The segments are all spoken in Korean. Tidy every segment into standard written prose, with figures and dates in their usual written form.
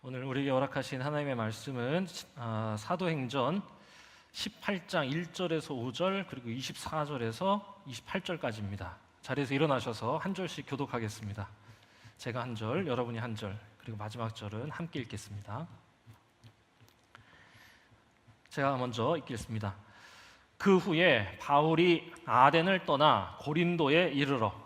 오늘 우리에게 허락하신 하나님의 말씀은 사도행전 18장 1절에서 5절 그리고 24절에서 28절까지입니다. 자리에서 일어나셔서 한 절씩 교독하겠습니다. 제가 한 절, 여러분이 한 절, 그리고 마지막 절은 함께 읽겠습니다. 제가 먼저 읽겠습니다. 그 후에 바울이 아덴을 떠나 고린도에 이르러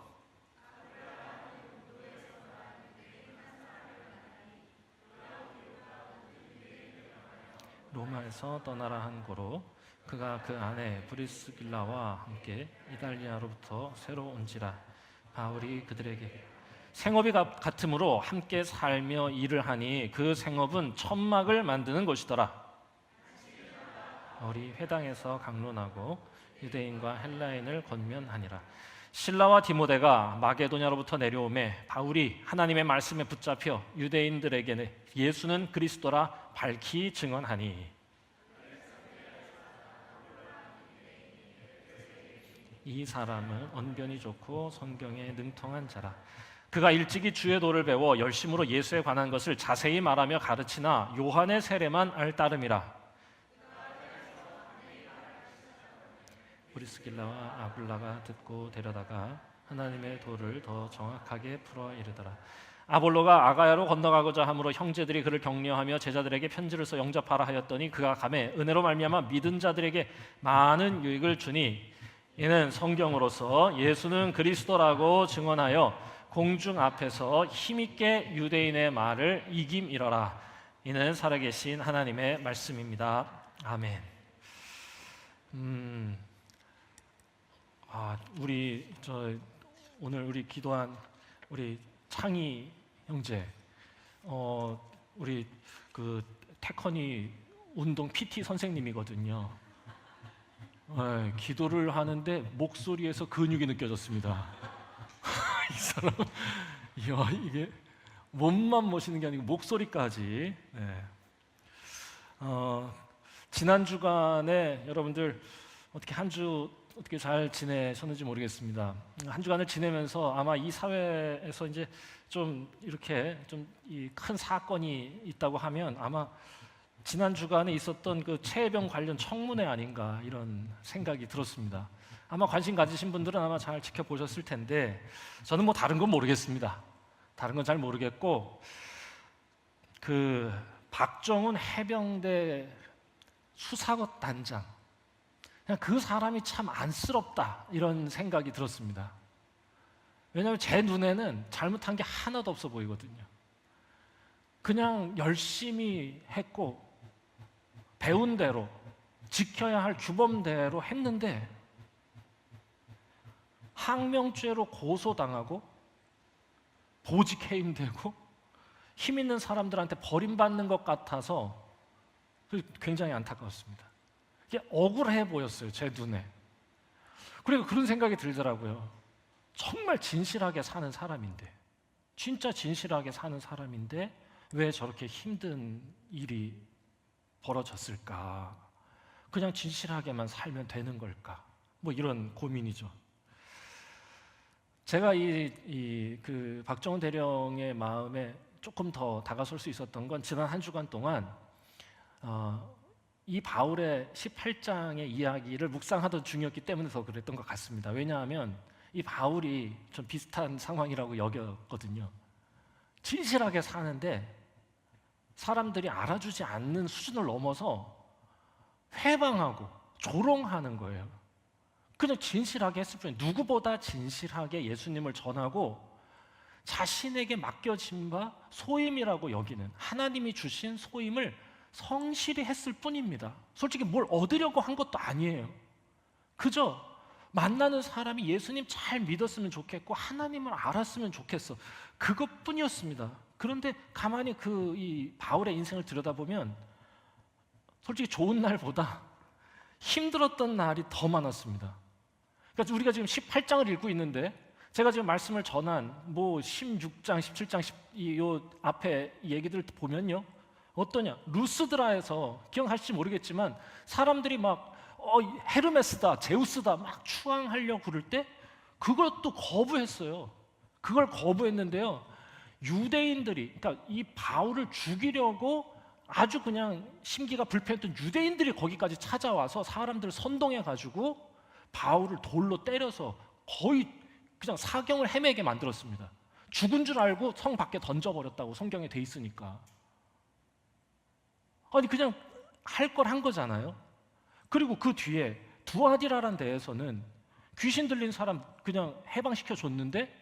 로마에서 떠나라 한 고로 그가 그 아내 브리스길라와 함께 이달리아로부터 새로 온지라. 바울이 그들에게 생업이 같으므로 함께 살며 일을 하니 그 생업은 천막을 만드는 것이더라. 바울이 회당에서 강론하고 유대인과 헬라인을 권면하니라. 실라와 디모데가 마게도냐로부터 내려오매 바울이 하나님의 말씀에 붙잡혀 유대인들에게는 예수는 그리스도라 밝히 증언하니 이 사람은 언변이 좋고 성경에 능통한 자라. 그가 일찍이 주의 도를 배워 열심으로 예수에 관한 것을 자세히 말하며 가르치나 요한의 세례만 알 따름이라. 브리스길라와 아굴라가 듣고 데려다가 하나님의 도를 더 정확하게 풀어 이르더라. 아볼로가 아가야로 건너가고자 하므로 형제들이 그를 격려하며 제자들에게 편지를 써 영접하라 하였더니 그가 가매 은혜로 말미암아 믿은 자들에게 많은 유익을 주니 이는 성경으로서 예수는 그리스도라고 증언하여 공중 앞에서 힘있게 유대인의 말을 이김이러라. 이는 살아계신 하나님의 말씀입니다. 아멘. 오늘 우리 기도한 우리 창희 형제, 우리 그 태권이 운동 PT 선생님이거든요. 기도를 하는데 목소리에서 근육이 느껴졌습니다. 이 사람, 이야, 이게 몸만 멋있는 게 아니고 목소리까지. 네. 지난 주간에 여러분들 어떻게 한 주 어떻게 잘 지내셨는지 모르겠습니다. 한 주간을 지내면서 아마 이 사회에서 이제 좀 이렇게 좀 이 큰 사건이 있다고 하면 아마 지난 주간에 있었던 그 최혜병 관련 청문회 아닌가 이런 생각이 들었습니다. 아마 관심 가지신 분들은 아마 잘 지켜보셨을 텐데 저는 뭐 다른 건 모르겠습니다. 다른 건 잘 모르겠고 그 박정훈 해병대 수사관 단장 그냥 그 사람이 참 안쓰럽다 이런 생각이 들었습니다. 왜냐하면 제 눈에는 잘못한 게 하나도 없어 보이거든요. 그냥 열심히 했고 배운 대로 지켜야 할 규범대로 했는데 항명죄로 고소당하고 보직 해임되고 힘 있는 사람들한테 버림받는 것 같아서 굉장히 안타까웠습니다. 이게 억울해 보였어요, 제 눈에. 그리고 그런 생각이 들더라고요. 정말 진실하게 사는 사람인데, 진짜 진실하게 사는 사람인데 왜 저렇게 힘든 일이 벌어졌을까? 그냥 진실하게만 살면 되는 걸까? 뭐 이런 고민이죠. 제가 그 박정훈 대령의 마음에 조금 더 다가설 수 있었던 건 지난 한 주간 동안 이 바울의 18장의 이야기를 묵상하던 중이었기 때문에 더 그랬던 것 같습니다. 왜냐하면 이 바울이 좀 비슷한 상황이라고 여겼거든요. 진실하게 사는데 사람들이 알아주지 않는 수준을 넘어서 회방하고 조롱하는 거예요. 그냥 진실하게 했을 뿐이에요. 누구보다 진실하게 예수님을 전하고 자신에게 맡겨진 바 소임이라고 여기는 하나님이 주신 소임을 성실히 했을 뿐입니다. 솔직히 뭘 얻으려고 한 것도 아니에요. 그저 만나는 사람이 예수님 잘 믿었으면 좋겠고 하나님을 알았으면 좋겠어. 그것뿐이었습니다. 그런데 가만히 이 바울의 인생을 들여다보면 솔직히 좋은 날보다 힘들었던 날이 더 많았습니다. 그러니까 우리가 지금 18장을 읽고 있는데 제가 지금 말씀을 전한 16장, 17장 요 앞에 얘기들 보면요. 어떠냐? 루스드라에서 기억하실지 모르겠지만 사람들이 막 헤르메스다, 제우스다 막 추앙하려고 그럴 때 그것도 거부했어요. 그걸 거부했는데요. 유대인들이, 그러니까 이 바울을 죽이려고 아주 그냥 심기가 불편했던 유대인들이 거기까지 찾아와서 사람들을 선동해가지고 바울을 돌로 때려서 거의 그냥 사경을 헤매게 만들었습니다. 죽은 줄 알고 성 밖에 던져버렸다고 성경에 돼 있으니까. 아니 그냥 할 걸 한 거잖아요. 그리고 그 뒤에 두아디라라는 데에서는 귀신 들린 사람 그냥 해방시켜 줬는데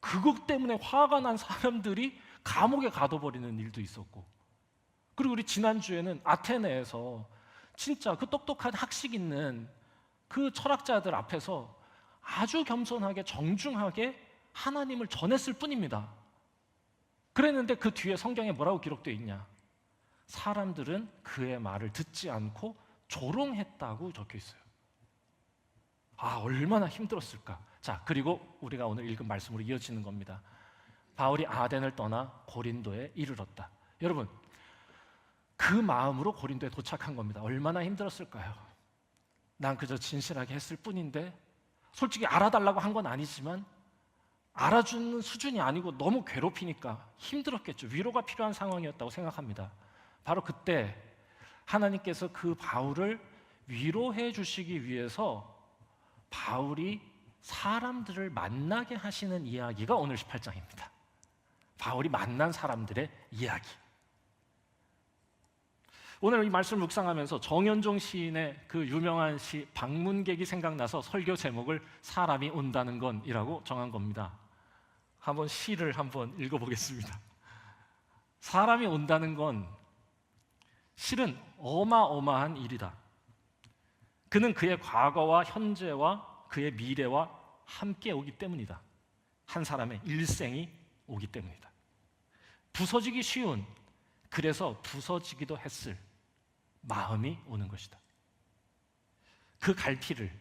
그것 때문에 화가 난 사람들이 감옥에 가둬버리는 일도 있었고, 그리고 우리 지난주에는 아테네에서 진짜 그 똑똑한 학식 있는 그 철학자들 앞에서 아주 겸손하게 정중하게 하나님을 전했을 뿐입니다. 그랬는데 그 뒤에 성경에 뭐라고 기록되어 있냐? 사람들은 그의 말을 듣지 않고 조롱했다고 적혀 있어요. 아, 얼마나 힘들었을까. 자, 그리고 우리가 오늘 읽은 말씀으로 이어지는 겁니다. 바울이 아덴을 떠나 고린도에 이르렀다. 여러분, 그 마음으로 고린도에 도착한 겁니다. 얼마나 힘들었을까요? 난 그저 진실하게 했을 뿐인데, 솔직히 알아달라고 한 건 아니지만 알아주는 수준이 아니고 너무 괴롭히니까 힘들었겠죠. 위로가 필요한 상황이었다고 생각합니다. 바로 그때 하나님께서 그 바울을 위로해 주시기 위해서 바울이 사람들을 만나게 하시는 이야기가 오늘 18장입니다. 바울이 만난 사람들의 이야기. 오늘 이 말씀을 묵상하면서 정현종 시인의 그 유명한 시 방문객이 생각나서 설교 제목을 사람이 온다는 건이라고 정한 겁니다. 한번 시를 한번 읽어보겠습니다. 사람이 온다는 건 실은 어마어마한 일이다. 그는 그의 과거와 현재와 그의 미래와 함께 오기 때문이다. 한 사람의 일생이 오기 때문이다. 부서지기 쉬운, 그래서 부서지기도 했을 마음이 오는 것이다. 그 갈피를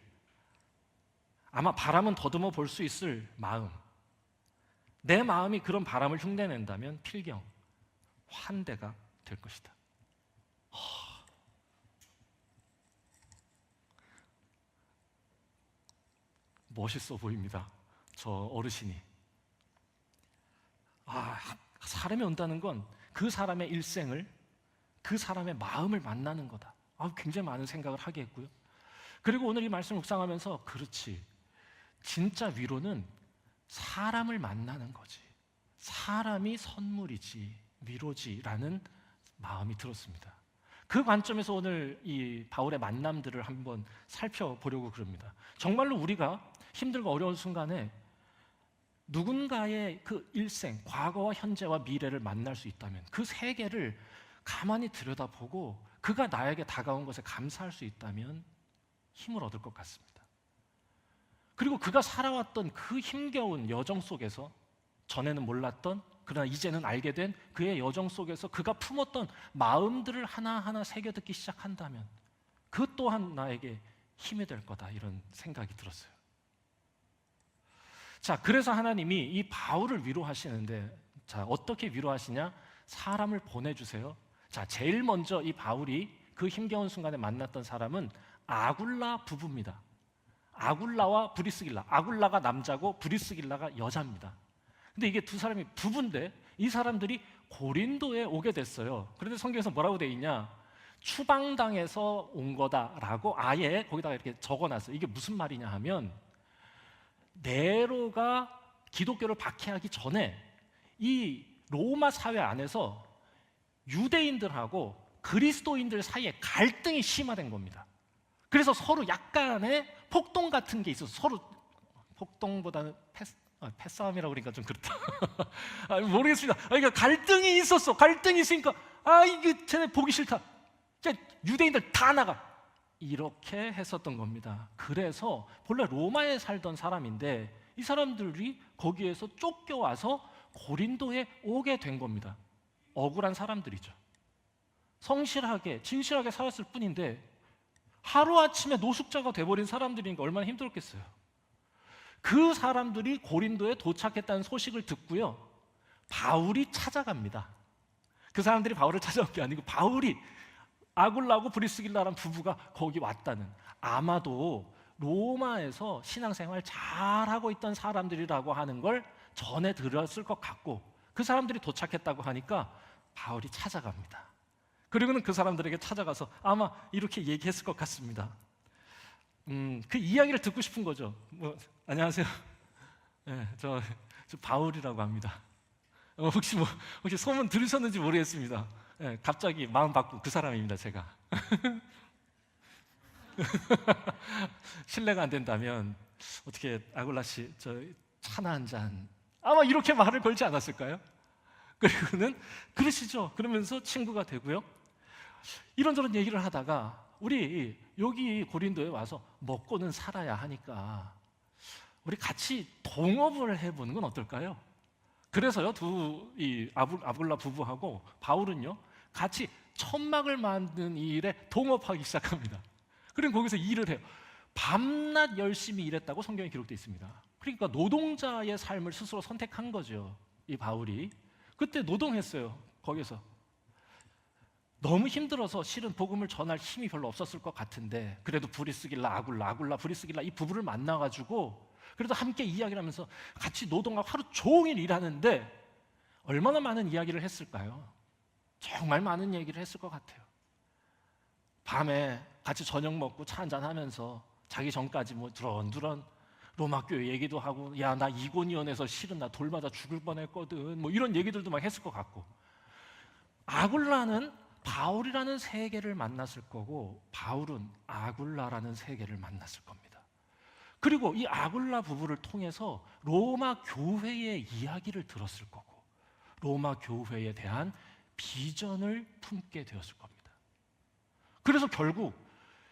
아마 바람은 더듬어 볼 수 있을 마음, 내 마음이 그런 바람을 흉내낸다면 필경 환대가 될 것이다. 멋있어 보입니다. 저 어르신이. 사람이 온다는 건 그 사람의 일생을, 그 사람의 마음을 만나는 거다. 굉장히 많은 생각을 하게 했고요. 그리고 오늘 이 말씀을 묵상하면서 그렇지, 진짜 위로는 사람을 만나는 거지, 사람이 선물이지, 위로지라는 마음이 들었습니다. 그 관점에서 오늘 이 바울의 만남들을 한번 살펴보려고 그럽니다. 정말로 우리가 힘들고 어려운 순간에 누군가의 그 일생, 과거와 현재와 미래를 만날 수 있다면, 그 세계를 가만히 들여다보고 그가 나에게 다가온 것에 감사할 수 있다면 힘을 얻을 것 같습니다. 그리고 그가 살아왔던 그 힘겨운 여정 속에서, 전에는 몰랐던 그러나 이제는 알게 된 그의 여정 속에서 그가 품었던 마음들을 하나하나 새겨듣기 시작한다면 그 또한 나에게 힘이 될 거다, 이런 생각이 들었어요. 자, 그래서 하나님이 이 바울을 위로하시는데, 자, 어떻게 위로하시냐? 사람을 보내주세요. 자, 제일 먼저 이 바울이 그 힘겨운 순간에 만났던 사람은 아굴라 부부입니다. 아굴라와 브리스길라. 아굴라가 남자고 브리스길라가 여자입니다. 근데 이게 두 사람이 부부인데 이 사람들이 고린도에 오게 됐어요. 그런데 성경에서 뭐라고 돼 있냐? 추방당해서 온 거다라고 아예 거기다가 이렇게 적어놨어요. 이게 무슨 말이냐 하면, 네로가 기독교를 박해하기 전에 이 로마 사회 안에서 유대인들하고 그리스도인들 사이에 갈등이 심화된 겁니다. 그래서 서로 약간의 폭동 같은 게 있어서, 서로 폭동보다는 패싸움이라고 그러니까 좀 그렇다. 모르겠습니다. 그러니까 갈등이 있었어. 갈등이 있으니까 이게 쟤네 보기 싫다. 유대인들 다 나가. 이렇게 했었던 겁니다. 그래서 본래 로마에 살던 사람인데 이 사람들이 거기에서 쫓겨와서 고린도에 오게 된 겁니다. 억울한 사람들이죠. 성실하게 진실하게 살았을 뿐인데 하루아침에 노숙자가 돼버린 사람들이니까 얼마나 힘들었겠어요. 그 사람들이 고린도에 도착했다는 소식을 듣고요, 바울이 찾아갑니다. 그 사람들이 바울을 찾아온 게 아니고 바울이, 아굴라고 브리스길라라는 부부가 거기 왔다는, 아마도 로마에서 신앙생활 잘하고 있던 사람들이라고 하는 걸 전해 들었을 것 같고, 그 사람들이 도착했다고 하니까 바울이 찾아갑니다. 그리고는 그 사람들에게 찾아가서 아마 이렇게 얘기했을 것 같습니다. 그 이야기를 듣고 싶은 거죠. 안녕하세요. 네, 저 바울이라고 합니다. 혹시 소문 들으셨는지 모르겠습니다. 네, 갑자기 마음 바꾼 그 사람입니다, 제가. 신뢰가 안 된다면 어떻게 아굴라 씨, 저 차나 한 잔, 아마 이렇게 말을 걸지 않았을까요? 그리고는 그러시죠. 그러면서 친구가 되고요. 이런저런 얘기를 하다가 우리 여기 고린도에 와서 먹고는 살아야 하니까 우리 같이 동업을 해보는 건 어떨까요? 그래서요, 이 아굴라 부부하고 바울은요 같이 천막을 만드는 일에 동업하기 시작합니다. 그럼 거기서 일을 해요. 밤낮 열심히 일했다고 성경에 기록되어 있습니다. 그러니까 노동자의 삶을 스스로 선택한 거죠, 이 바울이. 그때 노동했어요. 거기서 너무 힘들어서 실은 복음을 전할 힘이 별로 없었을 것 같은데, 그래도 브리스길라 아굴라 브리스길라 이 부부를 만나가지고 그래도 함께 이야기를 하면서 같이 노동하고 하루 종일 일하는데 얼마나 많은 이야기를 했을까요? 정말 많은 얘기를 했을 것 같아요. 밤에 같이 저녁 먹고 차 한잔 하면서 자기 전까지 두런두런 로마 교회 얘기도 하고, 야, 나 이고니온에서 실은 나 돌 맞아 죽을 뻔했거든, 이런 얘기들도 막 했을 것 같고. 아굴라는 바울이라는 세계를 만났을 거고, 바울은 아굴라라는 세계를 만났을 겁니다. 그리고 이 아굴라 부부를 통해서 로마 교회의 이야기를 들었을 거고, 로마 교회에 대한 비전을 품게 되었을 겁니다. 그래서 결국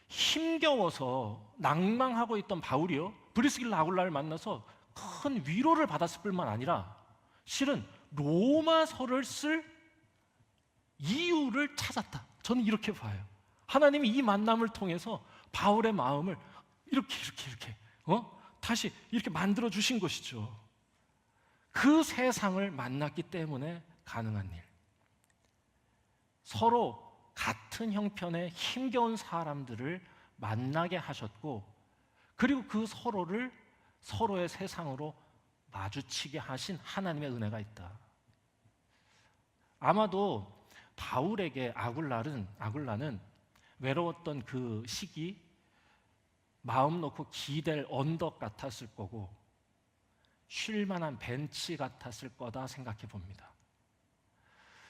힘겨워서 낭망하고 있던 바울이요, 브리스길라 아굴라를 만나서 큰 위로를 받았을 뿐만 아니라 실은 로마서를 쓸 이유를 찾았다. 저는 이렇게 봐요. 하나님이 이 만남을 통해서 바울의 마음을 이렇게 다시 이렇게 만들어 주신 것이죠. 그 세상을 만났기 때문에 가능한 일. 서로 같은 형편의 힘겨운 사람들을 만나게 하셨고, 그리고 그 서로를 서로의 세상으로 마주치게 하신 하나님의 은혜가 있다. 아마도 바울에게 아굴라는 외로웠던 그 시기, 마음 놓고 기댈 언덕 같았을 거고, 쉴 만한 벤치 같았을 거다 생각해 봅니다.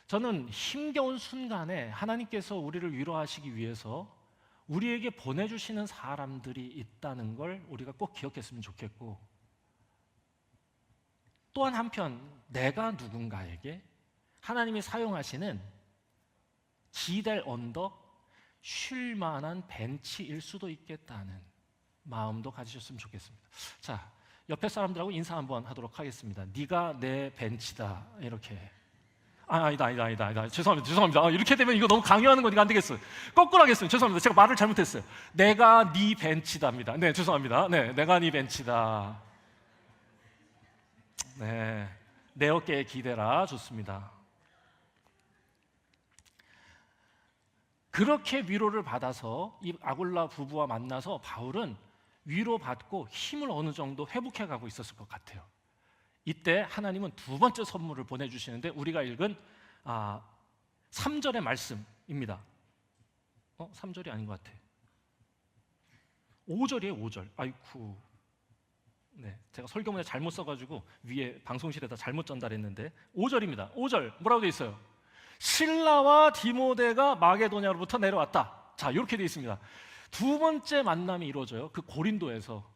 저는 힘겨운 순간에 하나님께서 우리를 위로하시기 위해서 우리에게 보내주시는 사람들이 있다는 걸 우리가 꼭 기억했으면 좋겠고, 또한 한편 내가 누군가에게 하나님이 사용하시는 기댈 언덕, 쉴 만한 벤치일 수도 있겠다는 마음도 가지셨으면 좋겠습니다. 자, 옆에 사람들하고 인사 한번 하도록 하겠습니다. 네가 내 벤치다, 이렇게. 아니다. 죄송합니다. 이렇게 되면 이거 너무 강요하는 거니까 안 되겠어요. 거꾸로 하겠습니다. 죄송합니다. 제가 말을 잘못했어요. 내가 네 벤치다입니다. 네, 죄송합니다. 네, 내가 네 벤치다. 네, 내 어깨에 기대라. 좋습니다. 그렇게 위로를 받아서 이 아굴라 부부와 만나서 바울은 위로받고 힘을 어느 정도 회복해가고 있었을 것 같아요. 이때 하나님은 두 번째 선물을 보내주시는데, 우리가 읽은 3절의 말씀입니다. 3절이 아닌 것 같아. 5절이에요. 5절. 아이쿠. 네, 제가 설교문에 잘못 써가지고 위에 방송실에다 잘못 전달했는데 5절입니다. 5절 뭐라고 돼 있어요? 실라와 디모데가 마게도냐로부터 내려왔다. 자, 이렇게 돼 있습니다. 두 번째 만남이 이루어져요. 그 고린도에서.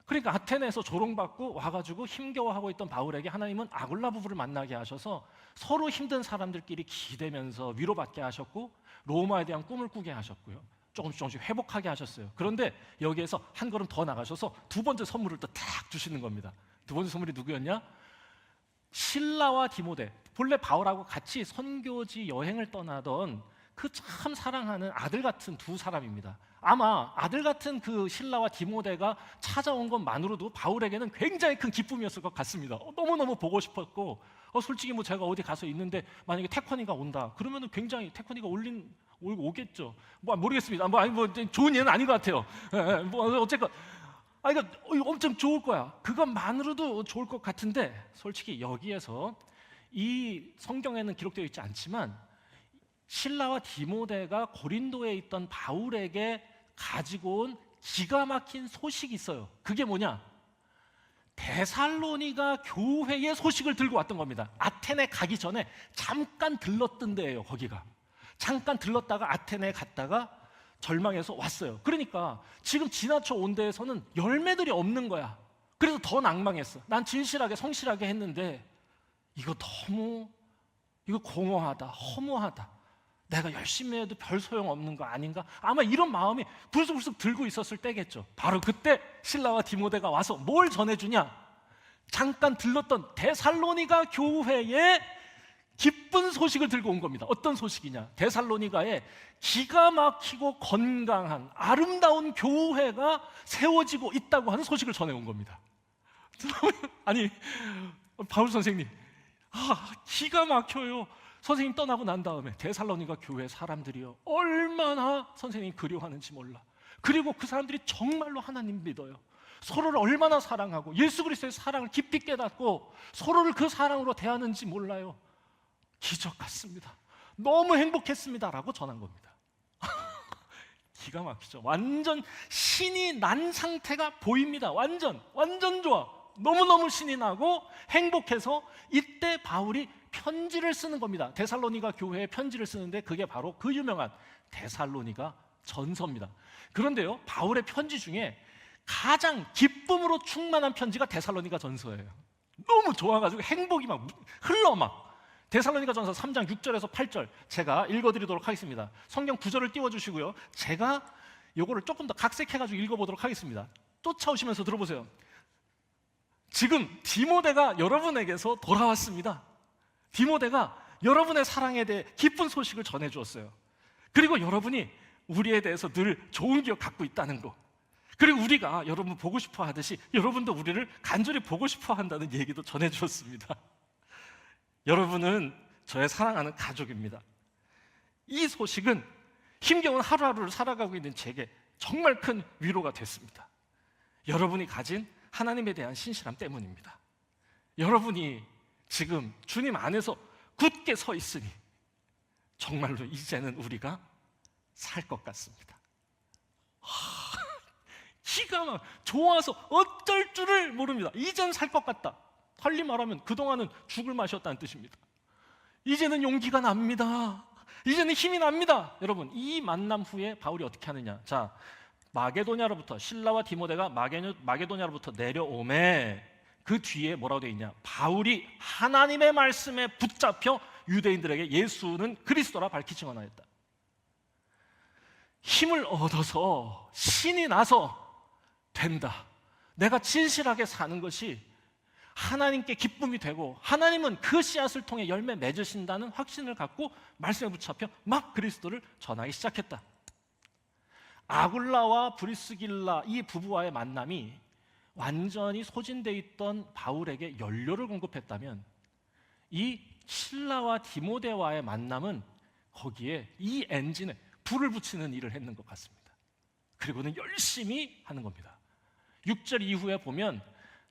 그러니까 아테네에서 조롱받고 와가지고 힘겨워하고 있던 바울에게 하나님은 아굴라 부부를 만나게 하셔서 서로 힘든 사람들끼리 기대면서 위로받게 하셨고, 로마에 대한 꿈을 꾸게 하셨고요, 조금씩 회복하게 하셨어요. 그런데 여기에서 한 걸음 더 나가셔서 두 번째 선물을 또 탁 주시는 겁니다. 두 번째 선물이 누구였냐? 실라와 디모데, 본래 바울하고 같이 선교지 여행을 떠나던 그 참 사랑하는 아들 같은 두 사람입니다. 아마 아들 같은 그 실라와 디모데가 찾아온 것만으로도 바울에게는 굉장히 큰 기쁨이었을 것 같습니다. 너무너무 보고 싶었고, 솔직히 제가 어디 가서 있는데 만약에 태권이가 온다 그러면은 굉장히 태권이가 오겠죠. 모르겠습니다. 좋은 예는 아닌 것 같아요. 어쨌건 이거 엄청 좋을 거야. 그것만으로도 좋을 것 같은데, 솔직히 여기에서 이 성경에는 기록되어 있지 않지만 실라와 디모데가 고린도에 있던 바울에게 가지고 온 기가 막힌 소식이 있어요. 그게 뭐냐? 데살로니가 교회의 소식을 들고 왔던 겁니다. 아테네 가기 전에 잠깐 들렀던 데예요. 거기가 잠깐 들렀다가 아테네에 갔다가 절망해서 왔어요. 그러니까 지금 지나쳐 온 데에서는 열매들이 없는 거야. 그래서 더 낭망했어. 난 진실하게 성실하게 했는데 이거 공허하다, 허무하다. 내가 열심히 해도 별 소용없는 거 아닌가? 아마 이런 마음이 불쑥불쑥 들고 있었을 때겠죠. 바로 그때 실라와 디모데가 와서 뭘 전해주냐? 잠깐 들렀던 데살로니가 교회에 기쁜 소식을 들고 온 겁니다. 어떤 소식이냐? 데살로니가에 기가 막히고 건강한 아름다운 교회가 세워지고 있다고 하는 소식을 전해온 겁니다. 아니, 바울 선생님, 기가 막혀요. 선생님 떠나고 난 다음에 데살로니가 교회 사람들이요, 얼마나 선생님이 그리워하는지 몰라. 그리고 그 사람들이 정말로 하나님 믿어요. 서로를 얼마나 사랑하고 예수 그리스도의 사랑을 깊이 깨닫고 서로를 그 사랑으로 대하는지 몰라요. 기적 같습니다. 너무 행복했습니다라고 전한 겁니다. 기가 막히죠. 완전 신이 난 상태가 보입니다. 완전 좋아. 너무너무 신이 나고 행복해서 이때 바울이 편지를 쓰는 겁니다. 데살로니가 교회에 편지를 쓰는데 그게 바로 그 유명한 데살로니가 전서입니다. 그런데요, 바울의 편지 중에 가장 기쁨으로 충만한 편지가 데살로니가 전서예요. 너무 좋아가지고 행복이 막 흘러 막. 데살로니가 전서 3장 6절에서 8절 제가 읽어드리도록 하겠습니다. 성경 구절을 띄워주시고요, 제가 요거를 조금 더 각색해가지고 읽어보도록 하겠습니다. 쫓아오시면서 들어보세요. 지금 디모데가 여러분에게서 돌아왔습니다. 디모데가 여러분의 사랑에 대해 기쁜 소식을 전해주었어요. 그리고 여러분이 우리에 대해서 늘 좋은 기억 갖고 있다는 거, 그리고 우리가 여러분 보고 싶어 하듯이 여러분도 우리를 간절히 보고 싶어 한다는 얘기도 전해주었습니다. 여러분은 저의 사랑하는 가족입니다. 이 소식은 힘겨운 하루하루를 살아가고 있는 제게 정말 큰 위로가 됐습니다. 여러분이 가진 하나님에 대한 신실함 때문입니다. 여러분이 지금 주님 안에서 굳게 서 있으니 정말로 이제는 우리가 살 것 같습니다. 기가 막 좋아서 어쩔 줄을 모릅니다. 이젠 살 것 같다. 달리 말하면 그동안은 죽을 맛이었다는 뜻입니다. 이제는 용기가 납니다. 이제는 힘이 납니다. 여러분, 이 만남 후에 바울이 어떻게 하느냐? 자, 마게도냐로부터 실라와 디모데가 마게도냐로부터 내려오매 그 뒤에 뭐라고 되어 있냐? 바울이 하나님의 말씀에 붙잡혀 유대인들에게 예수는 그리스도라 밝히 증언하였다. 힘을 얻어서 신이 나서 된다. 내가 진실하게 사는 것이 하나님께 기쁨이 되고 하나님은 그 씨앗을 통해 열매 맺으신다는 확신을 갖고 말씀에 붙잡혀 막 그리스도를 전하기 시작했다. 아굴라와 브리스길라 이 부부와의 만남이 완전히 소진되어 있던 바울에게 연료를 공급했다면 이 실라와 디모데와의 만남은 거기에 이 엔진에 불을 붙이는 일을 했는 것 같습니다. 그리고는 열심히 하는 겁니다. 6절 이후에 보면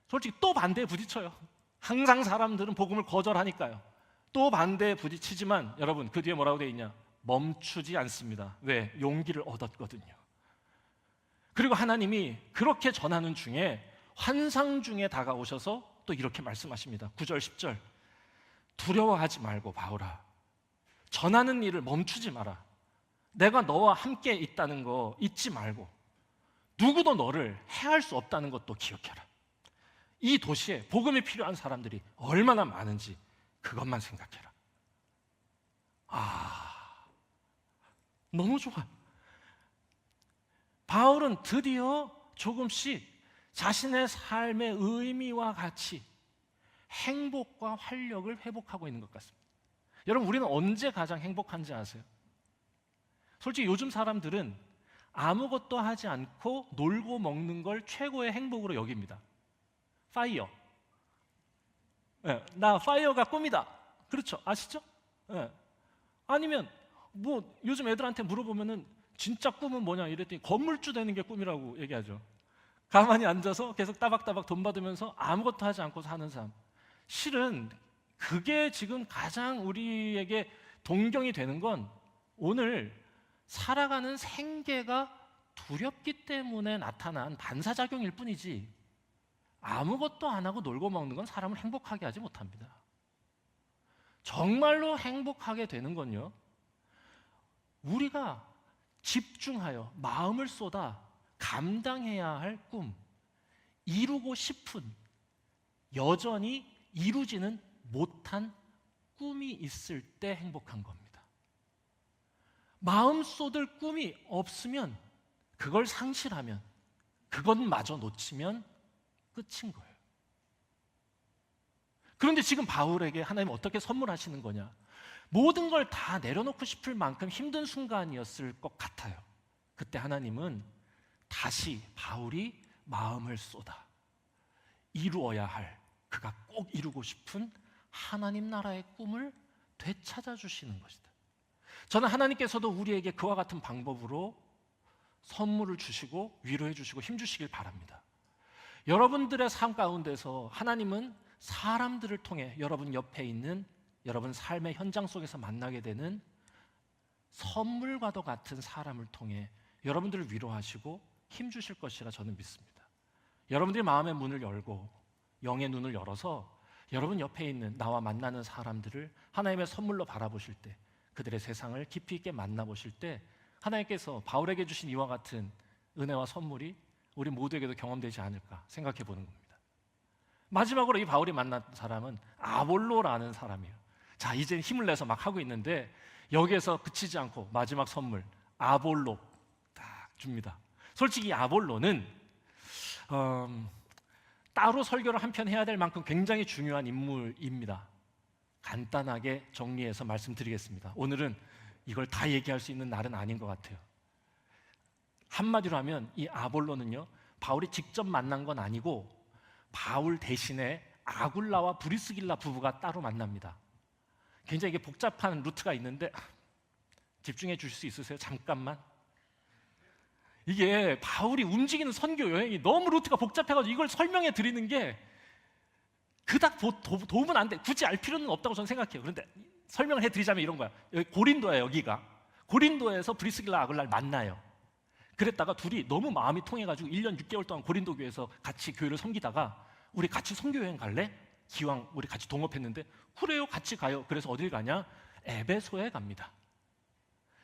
솔직히 또 반대에 부딪혀요. 항상 사람들은 복음을 거절하니까요. 또 반대에 부딪히지만 여러분, 그 뒤에 뭐라고 되어 있냐? 멈추지 않습니다. 왜? 용기를 얻었거든요. 그리고 하나님이 그렇게 전하는 중에 환상 중에 다가오셔서 또 이렇게 말씀하십니다. 9절 10절 두려워하지 말고 바울아, 전하는 일을 멈추지 마라. 내가 너와 함께 있다는 거 잊지 말고 누구도 너를 해할 수 없다는 것도 기억해라. 이 도시에 복음이 필요한 사람들이 얼마나 많은지 그것만 생각해라. 너무 좋아. 바울은 드디어 조금씩 자신의 삶의 의미와 가치, 행복과 활력을 회복하고 있는 것 같습니다. 여러분, 우리는 언제 가장 행복한지 아세요? 솔직히 요즘 사람들은 아무것도 하지 않고 놀고 먹는 걸 최고의 행복으로 여깁니다. 파이어. 나 파이어가 꿈이다. 그렇죠? 아시죠? 아니면 뭐 요즘 애들한테 물어보면은 진짜 꿈은 뭐냐 이랬더니 건물주 되는 게 꿈이라고 얘기하죠. 가만히 앉아서 계속 따박따박 돈 받으면서 아무것도 하지 않고 사는 삶. 실은 그게 지금 가장 우리에게 동경이 되는 건 오늘 살아가는 생계가 두렵기 때문에 나타난 반사작용일 뿐이지 아무것도 안 하고 놀고 먹는 건 사람을 행복하게 하지 못합니다. 정말로 행복하게 되는 건요, 우리가 집중하여 마음을 쏟아 감당해야 할 꿈, 이루고 싶은 여전히 이루지는 못한 꿈이 있을 때 행복한 겁니다. 마음 쏟을 꿈이 없으면, 그걸 상실하면, 그것마저 놓치면 끝인 거예요. 그런데 지금 바울에게 하나님은 어떻게 선물하시는 거냐? 모든 걸 다 내려놓고 싶을 만큼 힘든 순간이었을 것 같아요. 그때 하나님은 다시 바울이 마음을 쏟아 이루어야 할, 그가 꼭 이루고 싶은 하나님 나라의 꿈을 되찾아 주시는 것이다. 저는 하나님께서도 우리에게 그와 같은 방법으로 선물을 주시고 위로해 주시고 힘 주시길 바랍니다. 여러분들의 삶 가운데서 하나님은 사람들을 통해 여러분 옆에 있는 여러분 삶의 현장 속에서 만나게 되는 선물과도 같은 사람을 통해 여러분들을 위로하시고 힘 주실 것이라 저는 믿습니다. 여러분들이 마음의 문을 열고 영의 눈을 열어서 여러분 옆에 있는 나와 만나는 사람들을 하나님의 선물로 바라보실 때, 그들의 세상을 깊이 있게 만나보실 때 하나님께서 바울에게 주신 이와 같은 은혜와 선물이 우리 모두에게도 경험되지 않을까 생각해 보는 겁니다. 마지막으로 이 바울이 만난 사람은 아볼로라는 사람이에요. 자, 이제 힘을 내서 막 하고 있는데 여기에서 그치지 않고 마지막 선물 아볼로 딱 줍니다. 솔직히 이 아볼로는 따로 설교를 한 편 해야 될 만큼 굉장히 중요한 인물입니다. 간단하게 정리해서 말씀드리겠습니다. 오늘은 이걸 다 얘기할 수 있는 날은 아닌 것 같아요. 한마디로 하면 이 아볼로는요, 바울이 직접 만난 건 아니고 바울 대신에 아굴라와 브리스길라 부부가 따로 만납니다. 굉장히 이게 복잡한 루트가 있는데 집중해 주실 수 있으세요? 잠깐만. 이게 바울이 움직이는 선교 여행이 너무 루트가 복잡해가지고 이걸 설명해 드리는 게 그닥 도움은 안 돼. 굳이 알 필요는 없다고 저는 생각해요. 그런데 설명을 해드리자면 이런 거야. 여기 고린도예요. 여기가 고린도에서 브리스길라 아굴라를 만나요. 그랬다가 둘이 너무 마음이 통해가지고 1년 6개월 동안 고린도 교회에서 같이 교회를 섬기다가 우리 같이 선교 여행 갈래? 기왕 우리 같이 동업했는데 그래요, 같이 가요. 그래서 어딜 가냐? 에베소에 갑니다.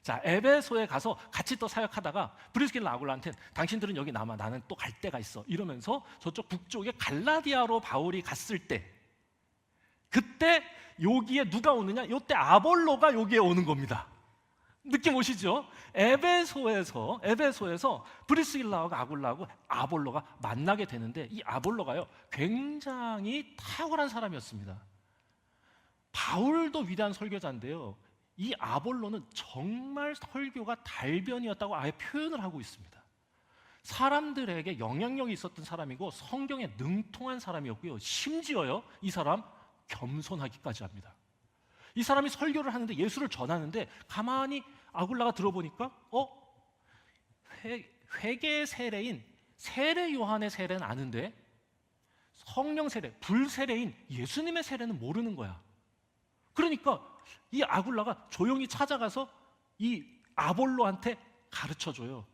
자, 에베소에 가서 같이 또 사역하다가 브리스길라 아굴라한테 당신들은 여기 남아, 나는 또 갈 데가 있어 이러면서 저쪽 북쪽에 갈라디아로 바울이 갔을 때, 그때 여기에 누가 오느냐? 이때 아볼로가 여기에 오는 겁니다. 느낌 오시죠? 에베소에서 브리스길라하고 아굴라하고 아볼로가 만나게 되는데, 이 아볼로가요 굉장히 탁월한 사람이었습니다. 바울도 위대한 설교자인데요, 이 아볼로는 정말 설교가 달변이었다고 아예 표현을 하고 있습니다. 사람들에게 영향력이 있었던 사람이고 성경에 능통한 사람이었고요, 심지어요 이 사람 겸손하기까지 합니다. 이 사람이 설교를 하는데, 예수를 전하는데 가만히 아굴라가 들어보니까 회개의 세례인 세례 요한의 세례는 아는데 성령 세례, 불세례인 예수님의 세례는 모르는 거야. 그러니까 이 아굴라가 조용히 찾아가서 이 아볼로한테 가르쳐줘요.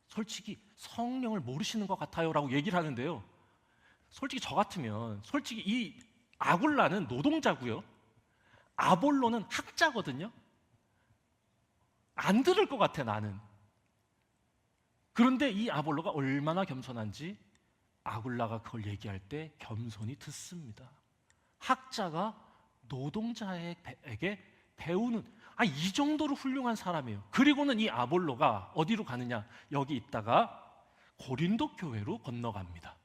솔직히 성령을 모르시는 것 같아요 라고 얘기를 하는데요, 솔직히 저 같으면 솔직히 이 아굴라는 노동자고요, 아볼로는 학자거든요. 안 들을 것 같아 나는. 그런데 이 아볼로가 얼마나 겸손한지 아굴라가 그걸 얘기할 때 겸손히 듣습니다. 학자가 노동자에게 배우는, 이 정도로 훌륭한 사람이에요. 그리고는 이 아볼로가 어디로 가느냐? 여기 있다가 고린도 교회로 건너갑니다.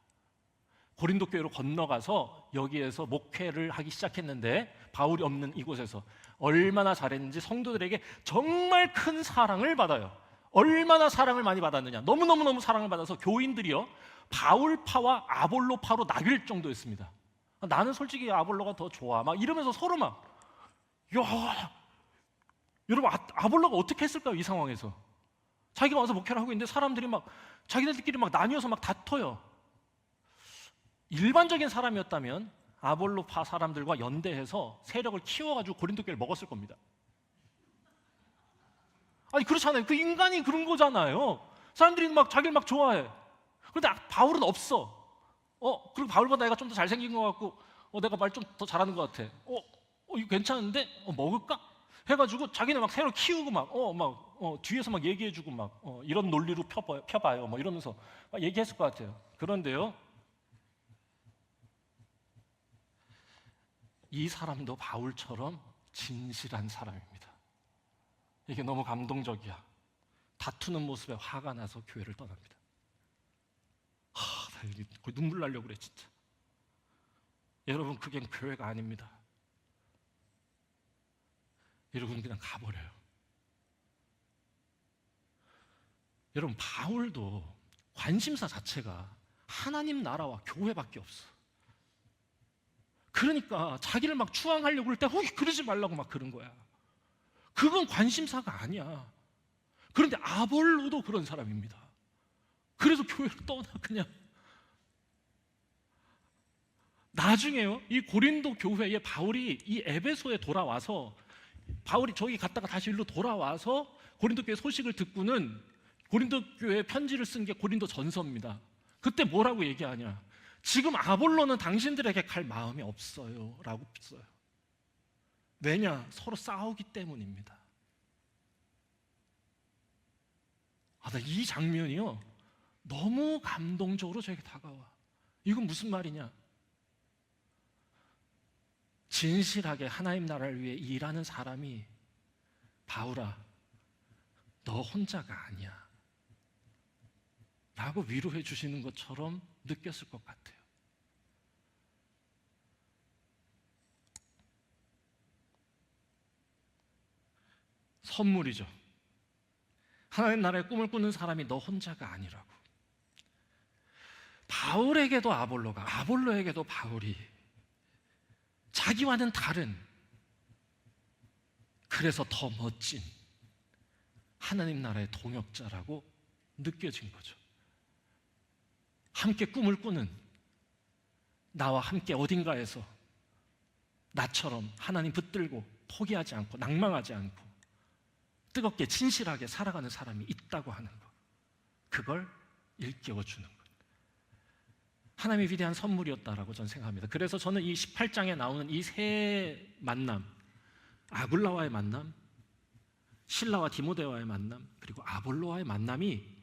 고린도 교회로 건너가서 여기에서 목회를 하기 시작했는데, 바울이 없는 이곳에서 얼마나 잘했는지 성도들에게 정말 큰 사랑을 받아요. 얼마나 사랑을 많이 받았느냐? 너무너무 사랑을 받아서 교인들이요 바울파와 아볼로파로 나뉠 정도였습니다. 나는 솔직히 아볼로가 더 좋아 막 이러면서 서로 막, 야, 여러분 아볼로가 어떻게 했을까요? 이 상황에서 자기가 와서 목회를 하고 있는데 사람들이 막 자기들끼리 막 나뉘어서 막 다퉈요. 일반적인 사람이었다면 아볼로파 사람들과 연대해서 세력을 키워가지고 고린도 교회를 먹었을 겁니다. 아니 그렇잖아요. 그 인간이 그런 거잖아요. 사람들이 막 자기를 막 좋아해. 그런데 바울은 없어. 그리고 바울보다 내가 좀 더 잘생긴 것 같고, 내가 말 좀 더 잘하는 것 같아. 이거 괜찮은데? 먹을까? 해가지고 자기네 막 새로 키우고 뒤에서 막 얘기해주고 이런 논리로 펴봐요. 뭐 이러면서 막 얘기했을 것 같아요. 그런데요, 이 사람도 바울처럼 진실한 사람입니다. 이게 너무 감동적이야. 다투는 모습에 화가 나서 교회를 떠납니다. 나 거의 눈물 나려고 그래 진짜. 여러분, 그게 교회가 아닙니다. 여러분 그냥 가버려요. 여러분, 바울도 관심사 자체가 하나님 나라와 교회밖에 없어. 그러니까 자기를 막 추앙하려고 그럴 때 그러지 말라고 막 그런 거야. 그건 관심사가 아니야. 그런데 아볼로도 그런 사람입니다. 그래서 교회를 떠나 그냥. 나중에요, 이 고린도 교회에 바울이 이 에베소에 돌아와서, 바울이 저기 갔다가 다시 일로 돌아와서 고린도 교회 소식을 듣고는 고린도 교회에 편지를 쓴 게 고린도 전서입니다. 그때 뭐라고 얘기하냐? 지금 아볼로는 당신들에게 갈 마음이 없어요 라고 써요. 왜냐? 서로 싸우기 때문입니다. 나 이 장면이요, 너무 감동적으로 저에게 다가와. 이건 무슨 말이냐? 진실하게 하나님 나라를 위해 일하는 사람이, 바울아, 너 혼자가 아니야 라고 위로해 주시는 것처럼 느꼈을 것 같아요. 선물이죠. 하나님 나라의 꿈을 꾸는 사람이 너 혼자가 아니라고. 바울에게도 아볼로가, 아볼로에게도 바울이 자기와는 다른, 그래서 더 멋진 하나님 나라의 동역자라고 느껴진 거죠. 함께 꿈을 꾸는, 나와 함께 어딘가에서 나처럼 하나님 붙들고 포기하지 않고 낭망하지 않고 뜨겁게 진실하게 살아가는 사람이 있다고 하는 것, 그걸 일깨워주는 것, 하나님의 위대한 선물이었다라고 저는 생각합니다. 그래서 저는 이 18장에 나오는 이 세 만남, 아굴라와의 만남, 실라와 디모데와의 만남, 그리고 아볼로와의 만남이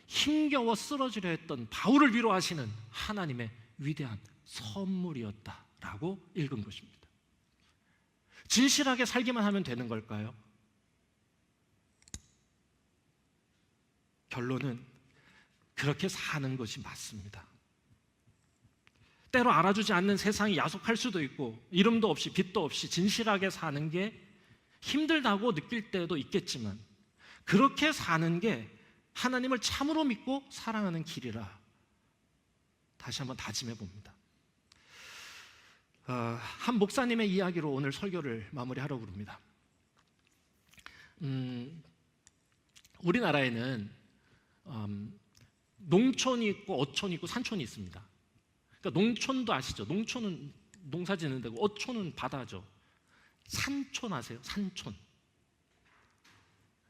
힘겨워 쓰러지려 했던 바울을 위로하시는 하나님의 위대한 선물이었다라고 읽은 것입니다. 진실하게 살기만 하면 되는 걸까요? 결론은 그렇게 사는 것이 맞습니다. 때로 알아주지 않는 세상이 야속할 수도 있고, 이름도 없이 빛도 없이 진실하게 사는 게 힘들다고 느낄 때도 있겠지만, 그렇게 사는 게 하나님을 참으로 믿고 사랑하는 길이라 다시 한번 다짐해 봅니다. 한 목사님의 이야기로 오늘 설교를 마무리하려고 합니다. 우리나라에는 농촌이 있고 어촌이 있고 산촌이 있습니다. 그러니까 농촌도 아시죠? 농촌은 농사 짓는 데고 어촌은 바다죠. 산촌 아세요? 산촌.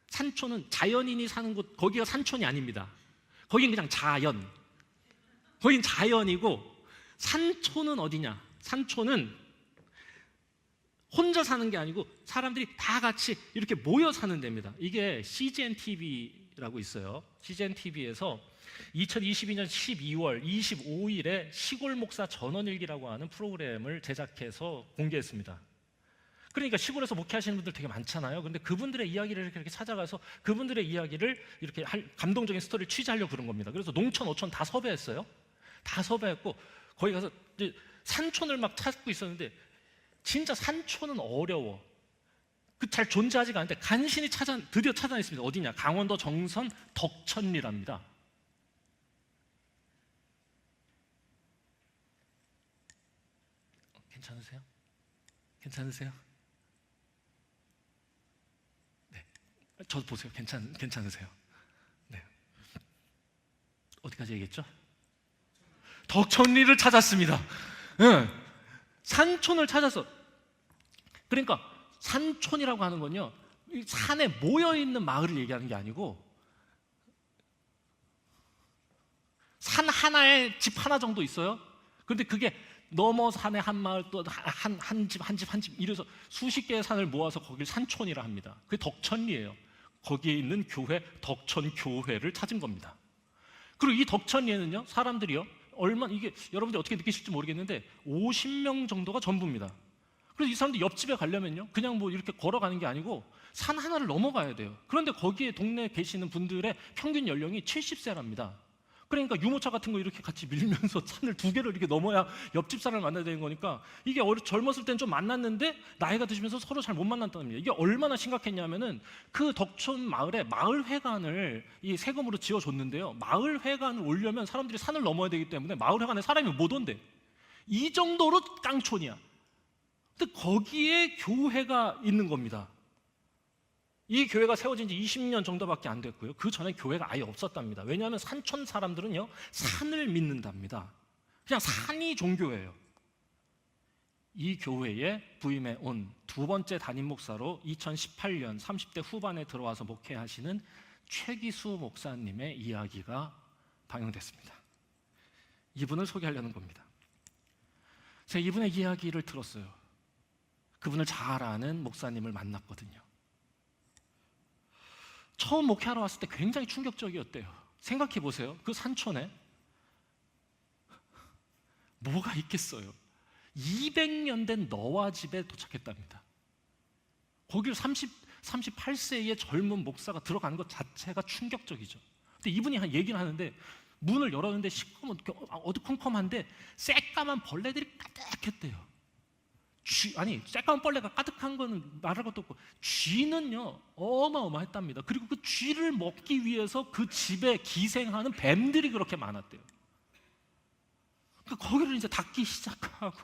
산촌은 자연인이 사는 곳, 거기가 산촌이 아닙니다. 거긴 그냥 자연. 거긴 자연이고, 산촌은 어디냐? 산촌은 혼자 사는 게 아니고 사람들이 다 같이 이렇게 모여 사는 데입니다. 이게 CGN TV라고 있어요. CGN TV에서 2022년 12월 25일에 시골 목사 전원일기라고 하는 프로그램을 제작해서 공개했습니다. 그러니까 시골에서 목회하시는 분들 되게 많잖아요. 그런데 그분들의 이야기를 이렇게 찾아가서 그분들의 이야기를 이렇게 감동적인 스토리를 취재하려고 그런 겁니다. 그래서 농촌, 어촌 다 섭외했어요. 다 섭외했고 거기 가서 이제 산촌을 막 찾고 있었는데, 진짜 산촌은 어려워. 잘 존재하지가 않는데 간신히 드디어 찾아냈습니다. 어디냐? 강원도 정선 덕천리랍니다. 괜찮으세요? 괜찮으세요? 네, 저 보세요. 괜찮으세요? 네. 어디까지 얘기했죠? 덕천리를 찾았습니다. 네. 산촌을 찾아서, 그러니까 산촌이라고 하는 건요, 이 산에 모여있는 마을을 얘기하는 게 아니고 산 하나에 집 하나 정도 있어요. 그런데 그게 너머 산에 한 마을, 또 한 집 이래서 수십 개의 산을 모아서 거길 산촌이라 합니다. 그게 덕천리예요. 거기에 있는 교회, 덕천교회를 찾은 겁니다. 그리고 이 덕천리에는요, 사람들이요, 이게 여러분들이 어떻게 느끼실지 모르겠는데 50명 정도가 전부입니다. 그래서 이 사람들 옆집에 가려면요, 그냥 뭐 이렇게 걸어가는 게 아니고 산 하나를 넘어가야 돼요. 그런데 거기에 동네에 계시는 분들의 평균 연령이 70세랍니다. 그러니까 유모차 같은 거 이렇게 같이 밀면서 산을 2개를 이렇게 넘어야 옆집 사람을 만나야 되는 거니까, 이게 젊었을 땐 좀 만났는데 나이가 드시면서 서로 잘 못 만났다는 겁니다. 이게 얼마나 심각했냐면은 그 덕천 마을에 마을회관을 이 세금으로 지어줬는데요, 마을회관을 오려면 사람들이 산을 넘어야 되기 때문에 마을회관에 사람이 못 온대. 이 정도로 깡촌이야. 근데 거기에 교회가 있는 겁니다. 이 교회가 세워진 지 20년 정도밖에 안 됐고요, 그 전에 교회가 아예 없었답니다. 왜냐하면 산촌 사람들은요, 산을 믿는답니다. 그냥 산이 종교예요. 이 교회에 부임해 온 두 번째 담임 목사로 2018년 30대 후반에 들어와서 목회하시는 최기수 목사님의 이야기가 방영됐습니다. 이분을 소개하려는 겁니다. 제가 이분의 이야기를 들었어요. 그분을 잘 아는 목사님을 만났거든요. 처음 목회하러 왔을 때 굉장히 충격적이었대요. 생각해 보세요. 그 산촌에 뭐가 있겠어요? 200년 된 너와 집에 도착했답니다. 거기를 38세의 젊은 목사가 들어가는 것 자체가 충격적이죠. 근데 이분이 얘기를 하는데, 문을 열었는데 어두컴컴한데 새까만 벌레들이 가득했대요. 새까만 벌레가 가득한 거는 말할 것도 없고, 쥐는요 어마어마했답니다. 그리고 그 쥐를 먹기 위해서 그 집에 기생하는 뱀들이 그렇게 많았대요. 그러니까 거기를 이제 닫기 시작하고,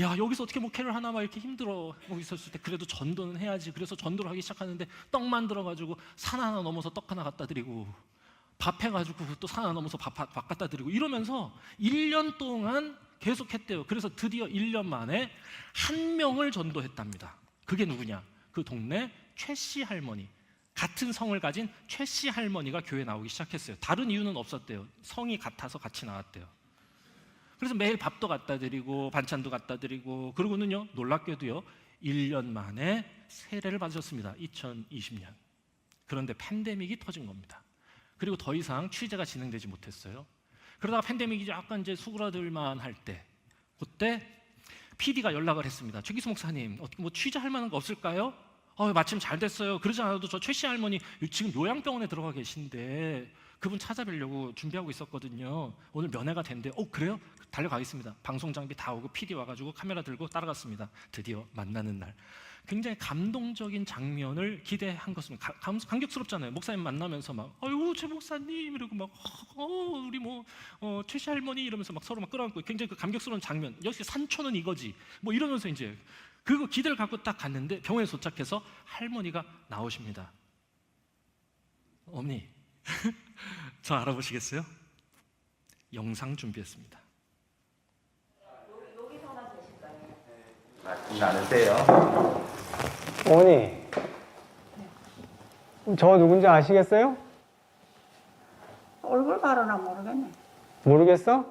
야, 여기서 어떻게 목회를 하나 막 이렇게 힘들어 하고 있었을 때, 그래도 전도는 해야지. 그래서 전도를 하기 시작하는데 떡 만들어가지고 산 하나 넘어서 떡 하나 갖다 드리고, 밥 해가지고 또 산 하나 넘어서 밥 갖다 드리고, 이러면서 1년 동안 계속 했대요. 그래서 드디어 1년 만에 1명을 전도했답니다. 그게 누구냐? 그 동네 최씨 할머니, 같은 성을 가진 최씨 할머니가 교회에 나오기 시작했어요. 다른 이유는 없었대요. 성이 같아서 같이 나왔대요. 그래서 매일 밥도 갖다 드리고 반찬도 갖다 드리고, 그러고는요, 놀랍게도요, 1년 만에 세례를 받으셨습니다. 2020년. 그런데 팬데믹이 터진 겁니다. 그리고 더 이상 취재가 진행되지 못했어요. 그러다가 팬데믹이 약간 이제 수그라들만 할 때, 그때 PD가 연락을 했습니다. 최기수 목사님, 어떻게 뭐 취재할 만한 거 없을까요? 마침 잘 됐어요. 그러지 않아도 저 최씨 할머니 지금 요양병원에 들어가 계신데 그분 찾아뵈려고 준비하고 있었거든요. 오늘 면회가 된대. 그래요? 달려가겠습니다. 방송 장비 다 오고 PD 와가지고 카메라 들고 따라갔습니다. 드디어 만나는 날. 굉장히 감동적인 장면을 기대한 것입니다. 감격스럽잖아요. 목사님 만나면서 막, 아유, 최 목사님 이러고 막, 우리 최씨 할머니 이러면서 막 서로 막 끌어안고, 굉장히 그 감격스러운 장면. 역시 산촌은 이거지. 뭐 이러면서 이제 그거 기대를 갖고 딱 갔는데, 병원에 도착해서 할머니가 나오십니다. 어머니, 저 알아보시겠어요? 영상 준비했습니다. 여기서만 되실까요? 말씀 나누세요. 어머니, 저 누군지 아시겠어요? 얼굴 바로나 모르겠네. 모르겠어?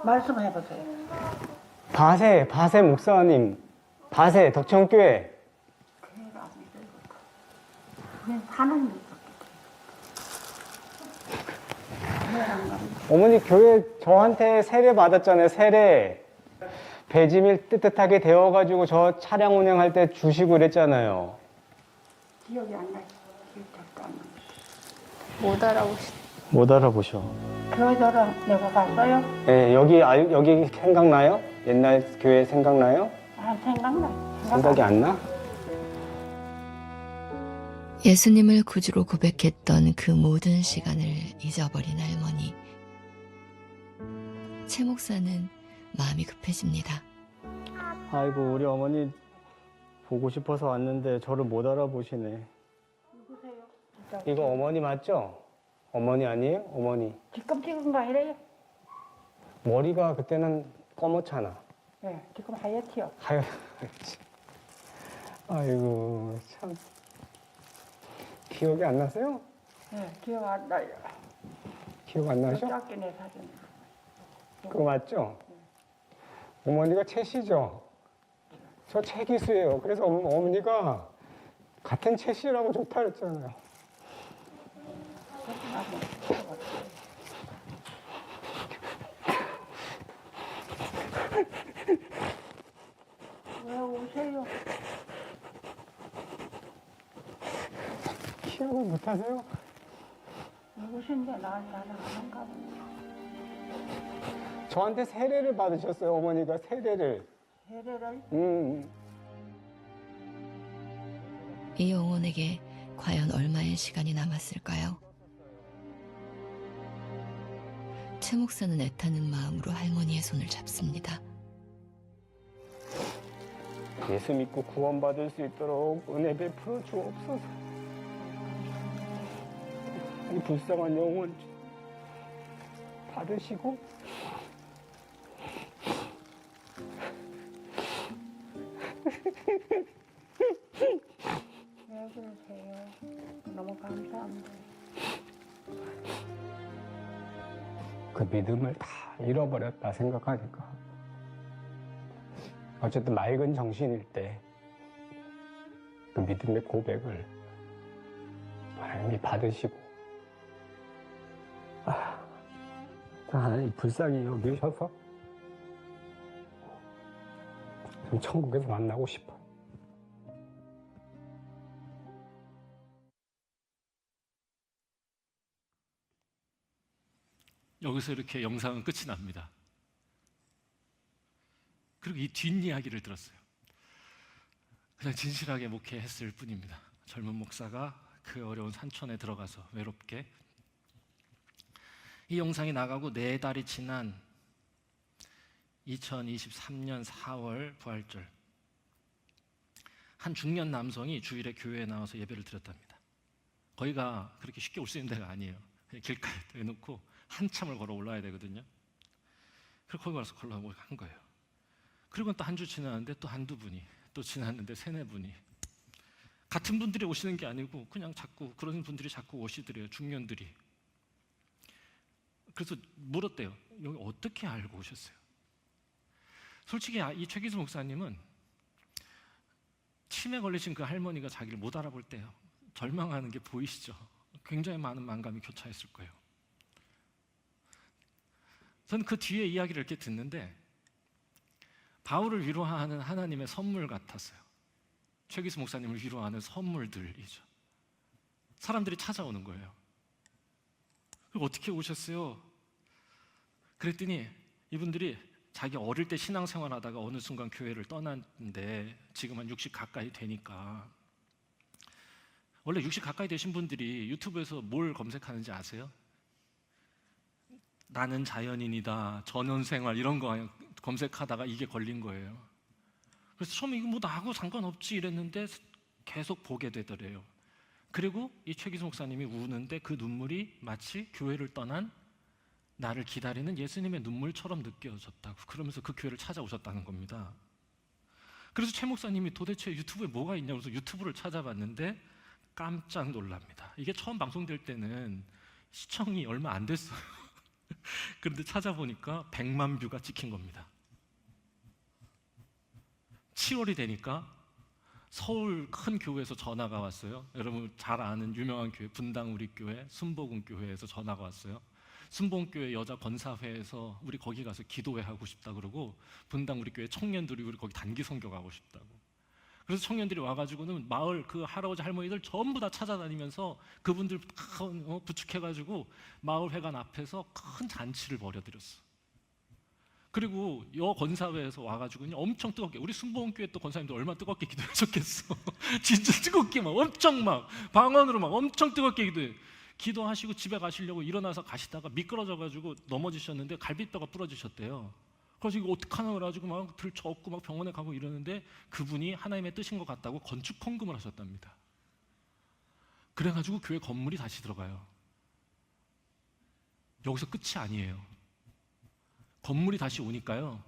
말씀해보세요. 바세 목사님, 바세 덕천교회. 그래가 믿을 것. 그게 하나님 믿었겠지. 어머니 교회 저한테 세례 받았잖아요. 세례. 배짐일 뜨뜻하게 데워가지고 저 차량 운행할 때 주시고 그랬잖아요. 기억이 안 나지. 기억도 안 나. 못 알아보시. 못 알아보셔. 교회들은 내가 갔어요? 네, 여기 생각나요? 옛날 교회 생각나요? 생각나. 생각이 안 나? 예수님을 구주로 고백했던 그 모든 시간을 잊어버린 할머니. 최 목사는 마음이 급해집니다. 아이고, 우리 어머니 보고 싶어서 왔는데 저를 못 알아보시네. 누구세요? 이거 어머니 맞죠? 어머니 아니에요? 어머니. 지금 찍은 거 아니래요? 머리가 그때는 검었잖아. 네, 지금 하얗지요. 하여. 아이고 참 기억이 안 나세요? 네, 기억 안 나요. 기억 안 나죠? 작게 내 사진. 그거 맞죠? 어머니가 채씨죠? 저 채기수예요. 그래서 어머니가 같은 채씨라고 좋다 그랬잖아요. 왜 우세요? 기억을 못 하세요? 누구신데 나는 아는가 보네. 저한테 세례를 받으셨어요. 어머니가 세례를. 세례를 이 영혼에게 과연 얼마의 시간이 남았을까요? 최 목사는 애타는 마음으로 할머니의 손을 잡습니다. 예수 믿고 구원받을 수 있도록 은혜 베풀어 주옵소서. 이 불쌍한 영혼 받으시고 왜 그러세요? 너무 감사합니다. 그 믿음을 다 잃어버렸다 생각하니까 어쨌든 맑은 정신일 때 그 믿음의 고백을 하나님이 받으시고 하나님 불쌍히 여기셔서 좀 천국에서 만나고 싶어. 여기서 이렇게 영상은 끝이 납니다. 그리고 이 뒷이야기를 들었어요. 그냥 진실하게 목회했을 뿐입니다. 젊은 목사가 그 어려운 산촌에 들어가서 외롭게. 이 영상이 나가고 4달이 지난 2023년 4월 부활절, 한 중년 남성이 주일에 교회에 나와서 예배를 드렸답니다. 거기가 그렇게 쉽게 올 수 있는 데가 아니에요. 그냥 길가에 대놓고 한참을 걸어 올라야 되거든요. 그리고 거기 가서 걸어오고 한 거예요. 그리고 또 한 주 지나는데 또 한두 분이, 또 지났는데 3-4분이. 같은 분들이 오시는 게 아니고 그냥 자꾸 그런 분들이 자꾸 오시더래요. 중년들이. 그래서 물었대요. 여기 어떻게 알고 오셨어요? 솔직히 이 최기수 목사님은 치매 걸리신 그 할머니가 자기를 못 알아볼 때요, 절망하는 게 보이시죠? 굉장히 많은 만감이 교차했을 거예요. 저는 그 뒤에 이야기를 이렇게 듣는데 바울을 위로하는 하나님의 선물 같았어요. 최기수 목사님을 위로하는 선물들이죠. 사람들이 찾아오는 거예요. 어떻게 오셨어요? 그랬더니 이분들이 자기 어릴 때 신앙생활 하다가 어느 순간 교회를 떠났는데 지금 한 60 가까이 되니까, 원래 60 가까이 되신 분들이 유튜브에서 뭘 검색하는지 아세요? 나는 자연인이다, 전원생활 이런 거 검색하다가 이게 걸린 거예요. 그래서 처음에 이거 뭐 나하고 상관없지 이랬는데 계속 보게 되더래요. 그리고 이 최기수 목사님이 우는데 그 눈물이 마치 교회를 떠난 나를 기다리는 예수님의 눈물처럼 느껴졌다고, 그러면서 그 교회를 찾아오셨다는 겁니다. 그래서 최 목사님이 도대체 유튜브에 뭐가 있냐고 해서 유튜브를 찾아봤는데 깜짝 놀랍니다. 이게 처음 방송될 때는 시청이 얼마 안 됐어요. 그런데 찾아보니까 100만 뷰가 찍힌 겁니다. 7월이 되니까 서울 큰 교회에서 전화가 왔어요. 여러분 잘 아는 유명한 교회, 분당 우리 교회, 순복음 교회에서 전화가 왔어요. 순복음 교회 여자 권사회에서 우리 거기 가서 기도회 하고 싶다 그러고, 분당 우리 교회 청년들이 우리 거기 단기 선교 가고 싶다고. 그래서 청년들이 와가지고는 마을 그 할아버지 할머니들 전부 다 찾아다니면서 그분들 다 부축해가지고 마을 회관 앞에서 큰 잔치를 벌여드렸어. 그리고 여 권사회에서 와가지고 엄청 뜨겁게, 우리 순복음교회 또 권사님들 얼마나 뜨겁게 기도하셨겠어. 진짜 뜨겁게 막 엄청 막 방언으로 막 엄청 뜨겁게 기도하시고 집에 가시려고 일어나서 가시다가 미끄러져가지고 넘어지셨는데 갈비뼈가 부러지셨대요. 그래서 이거 어떡하나 그래가지고 막 들쳐업고 막 병원에 가고 이러는데 그분이 하나님의 뜻인 것 같다고 건축 헌금을 하셨답니다. 그래가지고 교회 건물이 다시 들어가요. 여기서 끝이 아니에요. 건물이 다시 오니까요,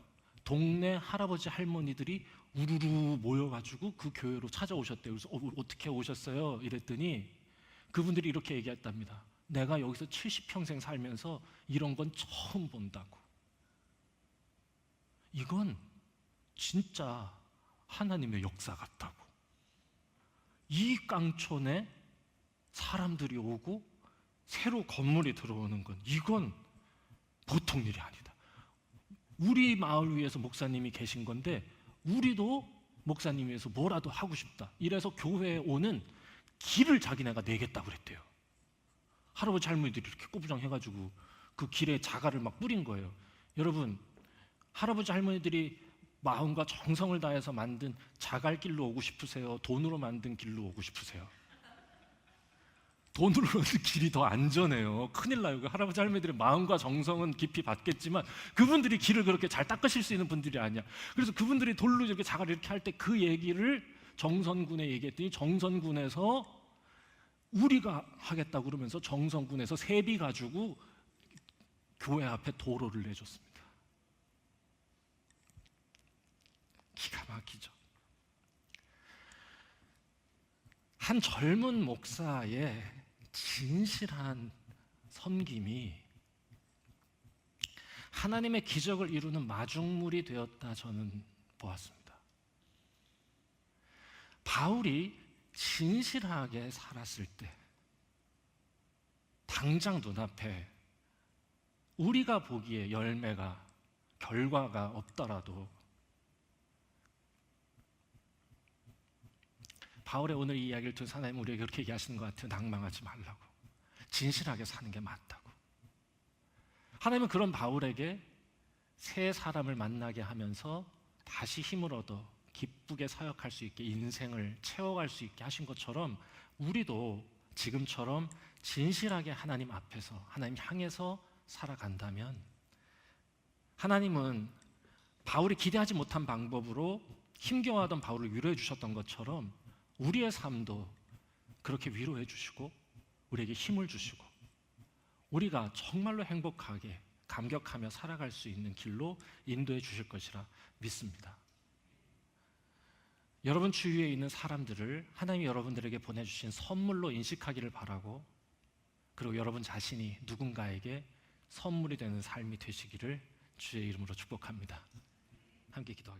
동네 할아버지 할머니들이 우르르 모여가지고 그 교회로 찾아오셨대요. 그래서 어떻게 오셨어요? 이랬더니 그분들이 이렇게 얘기했답니다. 내가 여기서 70평생 살면서 이런 건 처음 본다고. 이건 진짜 하나님의 역사 같다고. 이 깡촌에 사람들이 오고 새로 건물이 들어오는 건 이건 보통 일이 아니다. 우리 마을 위에서 목사님이 계신 건데 우리도 목사님 위해서 뭐라도 하고 싶다. 이래서 교회에 오는 길을 자기네가 내겠다고 그랬대요. 할아버지 할머니들이 이렇게 꼬부장해가지고 그 길에 자갈을 막 뿌린 거예요. 여러분, 할아버지 할머니들이 마음과 정성을 다해서 만든 자갈길로 오고 싶으세요? 돈으로 만든 길로 오고 싶으세요? 돈으로 만든 길이 더 안전해요. 큰일 나요. 그 할아버지 할머니들의 마음과 정성은 깊이 받겠지만 그분들이 길을 그렇게 잘 닦으실 수 있는 분들이 아니야. 그래서 그분들이 돌로 이렇게 자갈 이렇게 할 때 그 얘기를 정선군에 얘기했더니 정선군에서 우리가 하겠다고 그러면서 정선군에서 세비 가지고 교회 앞에 도로를 내줬습니다. 기가 막히죠. 한 젊은 목사의 진실한 섬김이 하나님의 기적을 이루는 마중물이 되었다 저는 보았습니다. 바울이 진실하게 살았을 때 당장 눈앞에 우리가 보기에 열매가 결과가 없더라도 바울의 오늘 이 이야기를 통해서 하나님 우리에게 그렇게 얘기하시는 것 같아요. 낭망하지 말라고. 진실하게 사는 게 맞다고. 하나님은 그런 바울에게 새 사람을 만나게 하면서 다시 힘을 얻어 기쁘게 사역할 수 있게 인생을 채워갈 수 있게 하신 것처럼 우리도 지금처럼 진실하게 하나님 앞에서 하나님 향해서 살아간다면 하나님은 바울이 기대하지 못한 방법으로 힘겨워하던 바울을 위로해 주셨던 것처럼 우리의 삶도 그렇게 위로해 주시고 우리에게 힘을 주시고 우리가 정말로 행복하게 감격하며 살아갈 수 있는 길로 인도해 주실 것이라 믿습니다. 여러분 주위에 있는 사람들을 하나님이 여러분들에게 보내주신 선물로 인식하기를 바라고 그리고 여러분 자신이 누군가에게 선물이 되는 삶이 되시기를 주의 이름으로 축복합니다. 함께 기도하겠습니다.